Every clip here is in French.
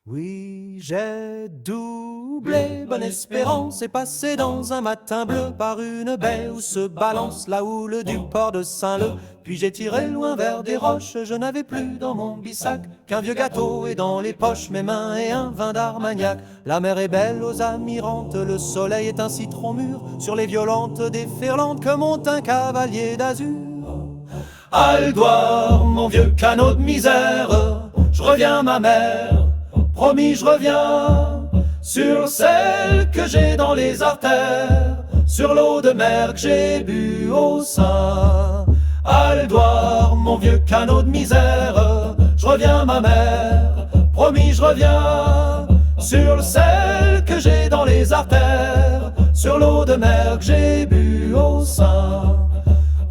Oui, j'ai doublé Bonne Espérance et passé dans un matin bleu par une baie où se balance la houle du port de Saint-Leu. Puis j'ai tiré loin vers des roches, je n'avais plus dans mon bissac qu'un vieux gâteau et dans les poches mes mains et un vin d'Armagnac. La mer est belle aux amirantes, le soleil est un citron mûr sur les violentes déferlantes que monte un cavalier d'azur. Aldoire, mon vieux canot de misère, je reviens ma mère, promis je reviens, sur celle que j'ai dans les artères, sur l'eau de mer que j'ai bu au sein. Aldoire, mon vieux canot de misère, je reviens ma mère, promis je reviens, sur celle que j'ai dans les artères, sur l'eau de mer que j'ai bu au sein.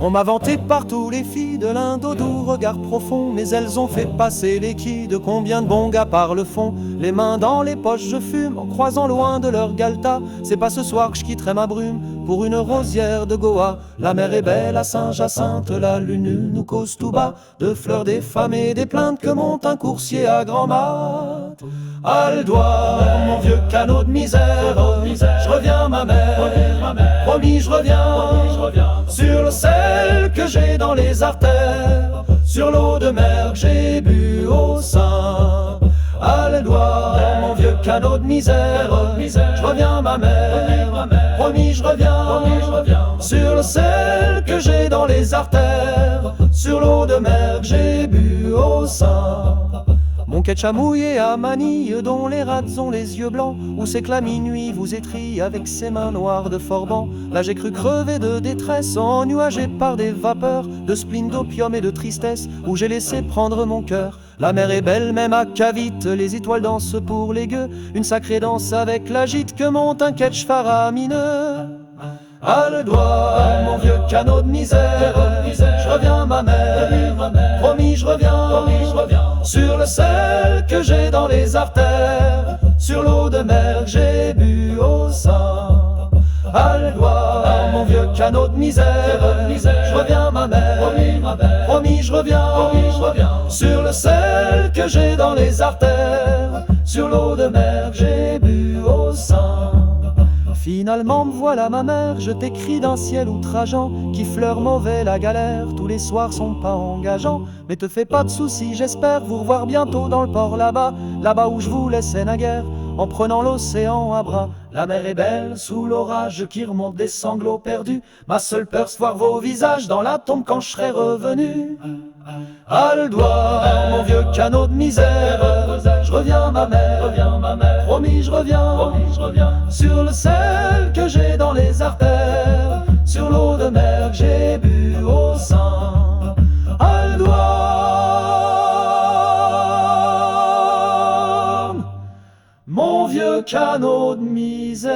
On m'a vanté par tous les filles de l'Inde au doux regard profond, mais elles ont fait passer les quilles de combien de bons gars par le fond. Les mains dans les poches je fume en croisant loin de leur galta. C'est pas ce soir que je quitterai ma brume pour une rosière de Goa. La mer est belle à Saint-Jacinthe, la lune nous cause tout bas de fleurs des femmes et des plaintes que monte un coursier à grand mat. Aldoire, mon vieux canot de misère, je reviens ma mère, promis je reviens, sur le sel que j'ai dans les artères, sur l'eau de mer que j'ai bu au sein. Aldoire, mon vieux canot de misère, je reviens ma mère, promis je reviens, sur le sel que j'ai dans les artères, sur l'eau de mer que j'ai bu au sein. Mon ketch à mouillé à Manille, dont les rats ont les yeux blancs, où c'est que la minuit vous étrille avec ses mains noires de Forban. Là j'ai cru crever de détresse, ennuagé par des vapeurs de spleen, d'opium et de tristesse, où j'ai laissé prendre mon cœur. La mer est belle même à Cavite, les étoiles dansent pour les gueux, une sacrée danse avec la gîte que monte un ketch faramineux. Aldoire, mon vieux canot de misère, je reviens ma mère, promis je reviens, sur le sel que j'ai dans les artères, sur l'eau de mer que j'ai bu au sein. Aldoire, mon vieux canot de misère, je reviens ma mère, promis je reviens, sur le sel que j'ai dans les artères, sur l'eau de mer que j'ai bu au sein. Finalement me voilà ma mère, je t'écris d'un ciel outrageant qui fleure mauvais la galère, tous les soirs sont pas engageants. Mais te fais pas de soucis, j'espère vous revoir bientôt dans le port là-bas, là-bas où je vous laissais naguère, en prenant l'océan à bras. La mer est belle sous l'orage qui remonte des sanglots perdus, ma seule peur c'est voir vos visages dans la tombe quand je serai revenu. Aldoire, mon vieux canot de misère, je reviens ma mère, promis je reviens, sur le sel que j'ai dans les artères, sur l'eau de mer que j'ai bu au sein. Aldoire, mon vieux canot de misère.